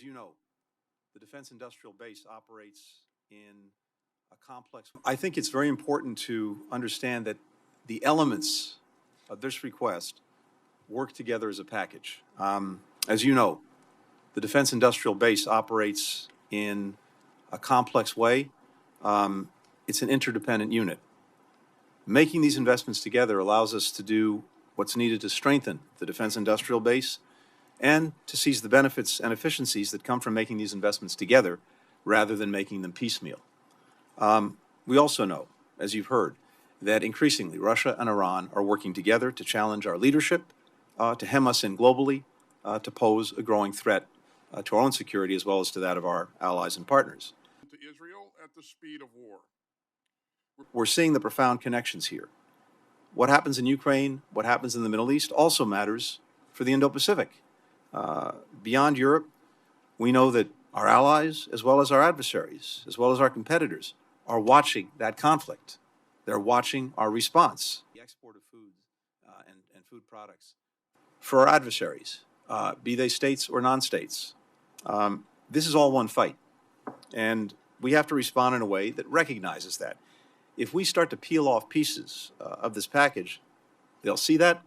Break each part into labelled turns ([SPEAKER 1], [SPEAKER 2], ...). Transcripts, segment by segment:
[SPEAKER 1] you know, the defense industrial base operates in a complex. I think it's very important to understand that the elements of this request work together as a package. As you know, the defense industrial base operates in a complex way. It's an interdependent unit. Making these investments together allows us to do what's needed to strengthen the defense industrial base and to seize the benefits and efficiencies that come from making these investments together rather than making them piecemeal. We also know, as you've heard, that increasingly Russia and Iran are working together to challenge our leadership, to hem us in globally, to pose a growing threat to our own security as well as to that of our allies and partners.
[SPEAKER 2] To Israel at the speed of war.
[SPEAKER 1] We're seeing the profound connections here. What happens in Ukraine, what happens in the Middle East also matters for the Indo-Pacific. Beyond Europe, we know that our allies, as well as our adversaries, as well as our competitors, are watching that conflict. They're watching our response. The export of food and food products for our adversaries, be they states or non-states. This is all one fight, and we have to respond in a way that recognizes that. If we start to peel off pieces of this package, they'll see that,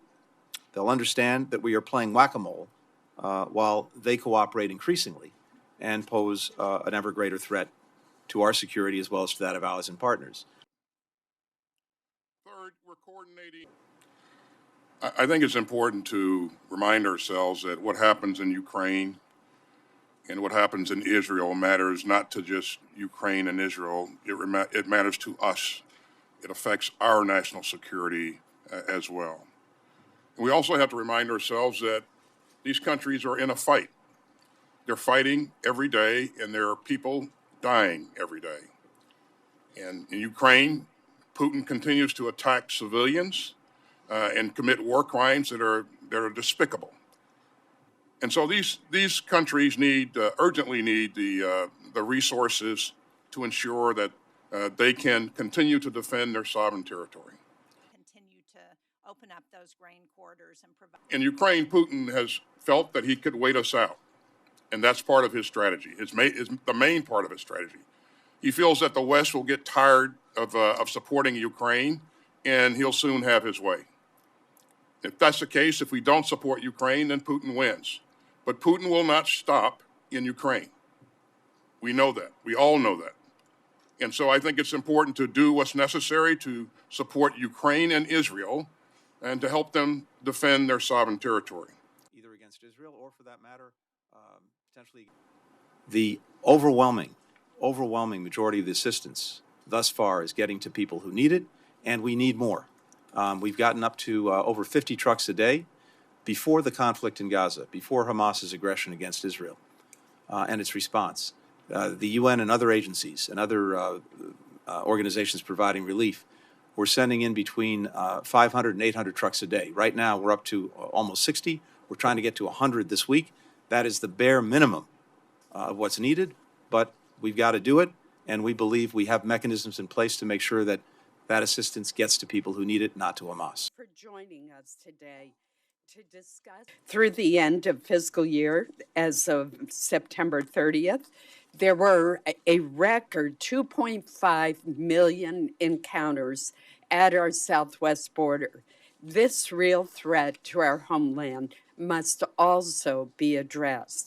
[SPEAKER 1] they'll understand that we are playing whack-a-mole while they cooperate increasingly and pose an ever greater threat to our security as well as to that of allies and partners.
[SPEAKER 2] Third, we're coordinating. I think it's important to remind ourselves that what happens in Ukraine and what happens in Israel matters not to just Ukraine and Israel. It matters to us. It affects our national security as well. And we also have to remind ourselves that these countries are in a fight. They're fighting every day, and there are people dying every day. And in Ukraine, Putin continues to attack civilians and commit war crimes that are despicable. And so these countries urgently need the resources to ensure that they can continue to defend their sovereign territory.
[SPEAKER 3] Continue to open up those grain corridors and provide.
[SPEAKER 2] In Ukraine, Putin has felt that he could wait us out, and that's part of his strategy. It's the main part of his strategy. He feels that the West will get tired of supporting Ukraine, and he'll soon have his way. If that's the case, if we don't support Ukraine, then Putin wins. But Putin will not stop in Ukraine. We know that. We all know that. And so I think it's important to do what's necessary to support Ukraine and Israel and to help them defend their sovereign territory.
[SPEAKER 1] Either against Israel or, for that matter, potentially. The overwhelming majority of the assistance thus far is getting to people who need it, and we need more. We've gotten up to over 50 trucks a day before the conflict in Gaza, before Hamas's aggression against Israel and its response. The UN and other agencies and other organizations providing relief, we're sending in between 500 and 800 trucks a day. Right now, we're up to almost 60. We're trying to get to 100 this week. That is the bare minimum of what's needed, but we've got to do it, and we believe we have mechanisms in place to make sure that that assistance gets to people who need it, not to Hamas.
[SPEAKER 4] For joining us today to discuss. Through the end of fiscal year, as of September 30th, there were a record 2.5 million encounters at our southwest border. This real threat to our homeland must also be addressed.